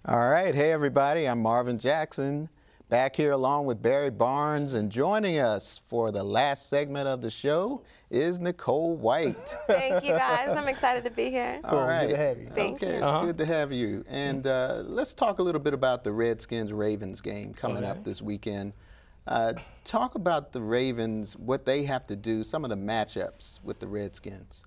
All right, hey everybody, I'm Marvin Jackson, back here along with Barry Barnes, and joining us for the last segment of the show is Nicole White. Thank you guys, I'm excited to be here. All right. Good to have you. Thank you. It's good to have you. And let's talk a little bit about the Redskins-Ravens game coming up this weekend. Talk about the Ravens, what they have to do, some of the matchups with the Redskins.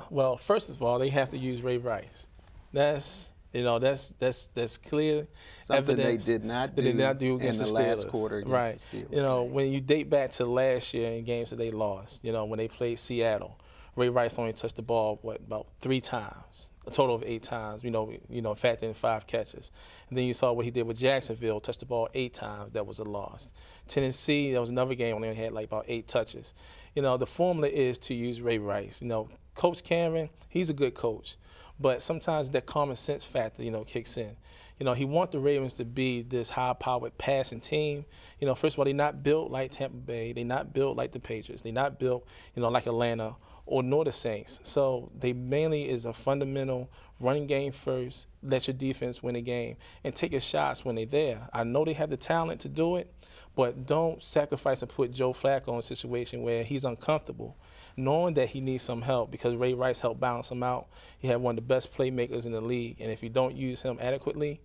Well, first of all, they have to use Ray Rice. That's clear Something evidence they did not do against in the the last quarter against the Steelers. You know, when you date back to last year in games that they lost, you know, when they played Seattle, Ray Rice only touched the ball, about 3 times, a total of 8 times, factoring in 5 catches. And then you saw what he did with Jacksonville, touched the ball 8 times, that was a loss. Tennessee, that was another game when they had like about 8 touches. You know, the formula is to use Ray Rice. You know, Coach Cameron, he's a good coach. But sometimes that common sense factor, kicks in. You know, he wants the Ravens to be this high-powered passing team. You know, first of all, they're not built like Tampa Bay. They're not built like the Patriots. They're not built, like Atlanta or nor the Saints. So they mainly is a fundamental running game first, let your defense win a game, and take your shots when they're there. I know they have the talent to do it, but don't sacrifice and put Joe Flacco in a situation where he's uncomfortable, knowing that he needs some help because Ray Rice helped balance him out. He had one of the best playmakers in the league, and if you don't use him adequately,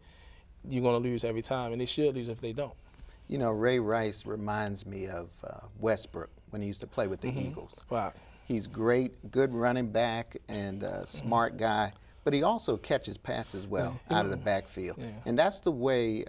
you're going to lose every time, and they should lose if they don't. You know, Ray Rice reminds me of Westbrook when he used to play with the Eagles. Wow. He's great, good running back, and a smart guy, but he also catches passes well out of the backfield. Yeah. And that's the way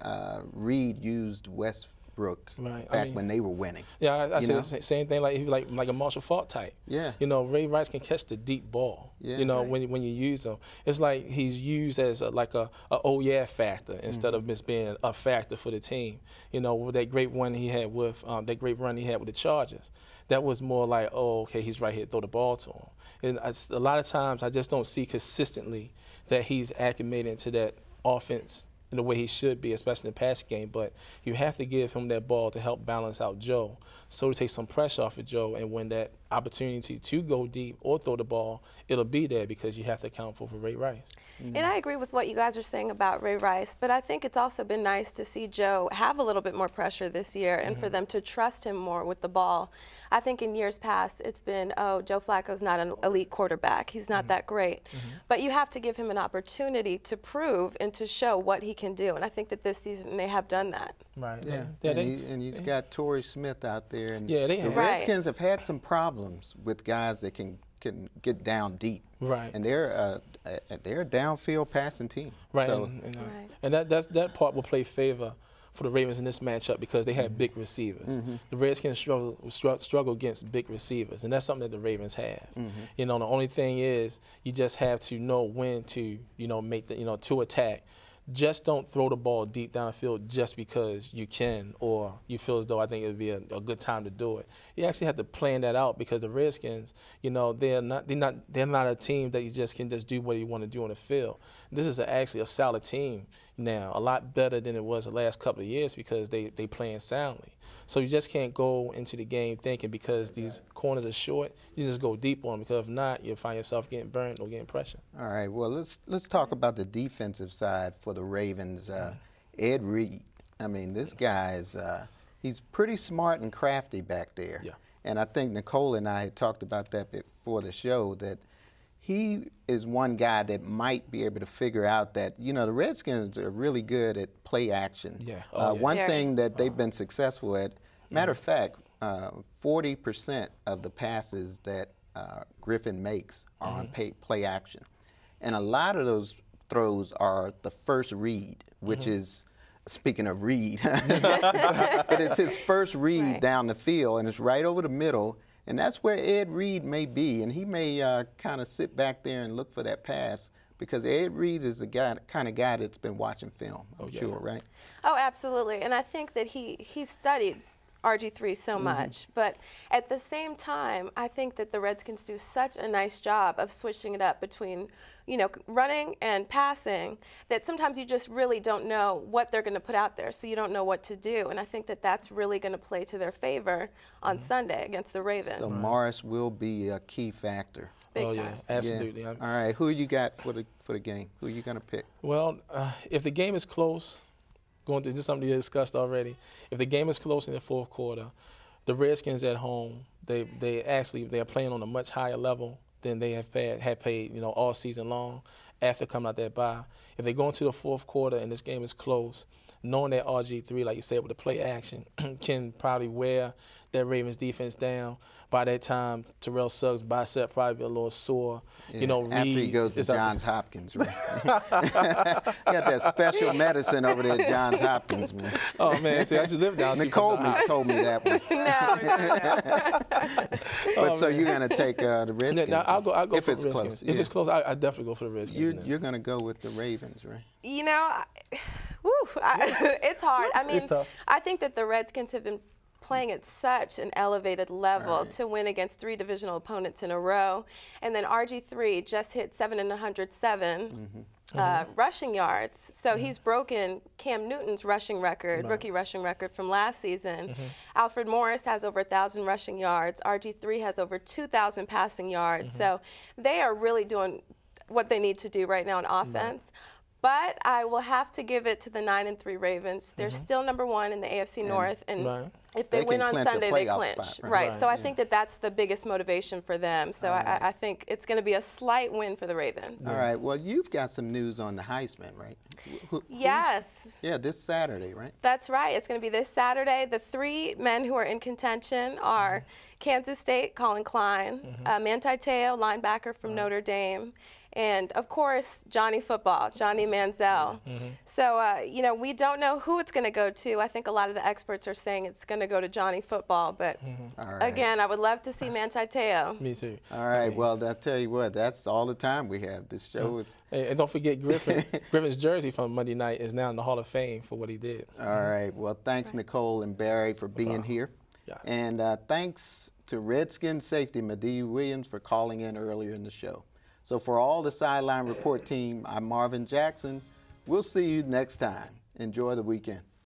Reed used Westbrook back when they were winning. Yeah, I said the same thing, like a Marshall Faulk type. Yeah. You know, Ray Rice can catch the deep ball. Yeah. You know, when you use him. It's like he's used as a oh yeah factor instead of just being a factor for the team. You know, with that great one he had with the Chargers. That was more like, oh, okay, he's right here, throw the ball to him. And a lot of times I just don't see consistently that he's acclimated into that offense in the way he should be, especially in the passing game. But you have to give him that ball to help balance out Joe, so to take some pressure off of Joe, and when that opportunity to go deep or throw the ball, it'll be there because you have to account for Ray Rice. And I agree with what you guys are saying about Ray Rice, but I think it's also been nice to see Joe have a little bit more pressure this year and for them to trust him more with the ball. I think in years past it's been, oh, Joe Flacco's not an elite quarterback. He's not that great. But you have to give him an opportunity to prove and to show what he can do. And I think that this season they have done that. Right. Yeah. And he's got Torrey Smith out there. And the Redskins have had some problems with guys that can get down deep. Right. And they're a downfield passing team. Right. So, and that part will play favor for the Ravens in this matchup because they have big receivers. The Redskins struggle against big receivers, and that's something that the Ravens have. You know, the only thing is you just have to know when to, make the, to attack. Just don't throw the ball deep down the field just because you can or you feel as though I think it would be a good time to do it. You actually have to plan that out because the Redskins, they're not a team that you just can do what you want to do on the field. This is actually a solid team now, a lot better than it was the last couple of years because they playing soundly. So you just can't go into the game thinking because these corners are short, you just go deep on them because if not, you'll find yourself getting burnt or getting pressure. All right, well, let's talk about the defensive side for the Ravens. Ed Reed, I mean, this guy is he's pretty smart and crafty back there. Yeah. And I think Nicole and I had talked about that before the show, that he is one guy that might be able to figure out that, the Redskins are really good at play action. Yeah. One thing that they've been successful at, matter of fact, 40% of the passes that Griffin makes are on play action. And a lot of those throws are the first read, which is, speaking of read, but it's his first read down the field, and it's right over the middle. And that's where Ed Reed may be, and he may kind of sit back there and look for that pass because Ed Reed is the kind of guy that's been watching film, I'm sure, right? Oh, absolutely. And I think that he studied RG3 so much. But at the same time, I think that the Redskins do such a nice job of switching it up between, you know, running and passing, that sometimes you just really don't know what they're going to put out there, so you don't know what to do. And I think that that's really going to play to their favor on Sunday against the Ravens. So Morris will be a key factor. Big oh time. yeah, absolutely. Yeah. All right, who you got for the game? Who are you going to pick? Well, if the game is close, going to just something you discussed already, if the game is close in the fourth quarter, the Redskins at home, they are playing on a much higher level than they have played, you know, all season long after coming out that bye. If they go into the fourth quarter and this game is close, knowing that RG3, like you said, with the play action, can probably wear that Ravens defense down. By that time, Terrell Suggs' bicep probably be a little sore. Yeah, You know, after he goes to Johns Hopkins, right? Got that special medicine over there at Johns Hopkins, man. Oh man, see, I just live down. Nicole told me that one. No. But so you're gonna take the Redskins? No, I'll go if for it's the Redskins. close. If yeah. it's close, I definitely go for the Redskins. You're gonna go with the Ravens, right? You know, it's hard. I mean, I think that the Redskins have been playing at such an elevated level to win against 3 divisional opponents in a row. And then RG3 just hit 707 rushing yards. So he's broken Cam Newton's rushing record, rookie rushing record from last season. Alfred Morris has over 1,000 rushing yards. RG3 has over 2,000 passing yards. So they are really doing what they need to do right now on offense. But I will have to give it to the 9-3 Ravens. They're still #1 in the AFC North, and if they win on Sunday, they clinch. Spot, So I think that that's the biggest motivation for them. So I think it's going to be a slight win for the Ravens. All right. Well, you've got some news on the Heisman, right? Yes. Yeah, this Saturday, right? That's right. It's going to be this Saturday. The 3 men who are in contention are Kansas State, Colin Klein, Manti Te'o, linebacker from Notre Dame, and, of course, Johnny Football, Johnny Manziel. So, you know, we don't know who it's going to go to. I think a lot of the experts are saying it's going to go to Johnny Football. But, again, I would love to see Manti Te'o. Me too. All right. Well, I'll tell you what, that's all the time we have. This show is... And don't forget Griffin's jersey from Monday night is now in the Hall of Fame for what he did. All right. Well, thanks, Nicole and Barry, for being here. Yeah. And thanks to Redskins safety Medee Williams for calling in earlier in the show. So for all the Sideline Report team, I'm Marvin Jackson. We'll see you next time. Enjoy the weekend.